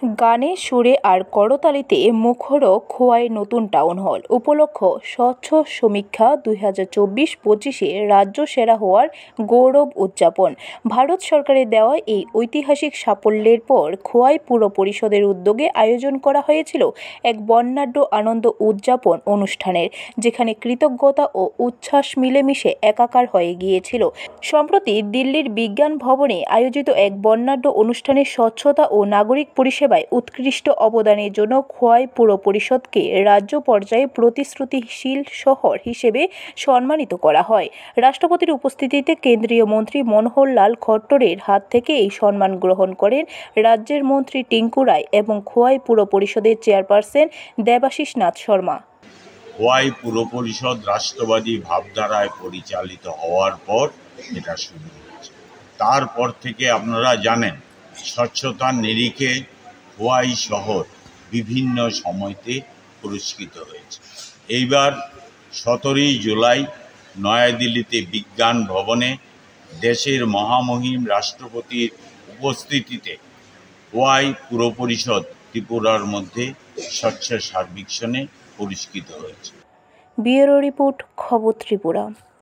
গানে সুরে আর করতালিতে মুখর খোয়াই নতুন টাউন হল উপলক্ষ স্বচ্ছ সমীক্ষা 2024-25 রাজ্য সেরা হওয়ার গৌরব উদযাপন। ভারত সরকারের দেওয়া এই ঐতিহাসিক সাফল্যের পর খোয়াই পুর পরিষদের উদ্যোগে আয়োজন করা হয়েছিল এক বর্ণাঢ্য আনন্দ উদযাপন অনুষ্ঠানের, যেখানে কৃতজ্ঞতা ও উচ্ছ্বাস মিলেমিশে একাকার হয়ে গিয়েছিল। সম্প্রতি দিল্লির বিজ্ঞান ভবনে আয়োজিত এক বর্ণাঢ্য অনুষ্ঠানে স্বচ্ছতা ও নাগরিক পরিষেবায় উৎকৃষ্ট অবদানের জন্য খোয়াই পুর পরিষদকে রাজ্য পর্যায়ে প্রতিশ্রুতিশীল শহর হিসেবে সম্মানিত করা হয়। রাষ্ট্রপতির উপস্থিতিতে কেন্দ্রীয় মন্ত্রী মনোহর লাল খট্টরের হাত থেকে এই সম্মান গ্রহণ করেন রাজ্যের মন্ত্রী টিঙ্কু রায় এবং খোয়াই পুর পরিষদের চেয়ারপারসন দেবাশিস নাথ শর্মা। খোয়াই পুর পরিষদ রাষ্ট্রবাদী ভাবধারায় পরিচালিত হওয়ার পর এটা শুরু হয়েছে। তারপর থেকে আপনারা জানেন, স্বচ্ছতার নিরিখে খোয়াই শহর বিভিন্ন সময়তে পুরস্কৃত হয়েছে। এইবার 17 জুলাই নয়াদিল্লিতে বিজ্ঞান ভবনে দেশের মহামহিম রাষ্ট্রপতির উপস্থিতিতে খোয়াই পুর পরিষদ ত্রিপুরার মধ্যে স্বচ্ছ সার্বেক্ষণে পুরস্কৃত হয়েছে। ব্যুরো রিপোর্ট, খবর ত্রিপুরা।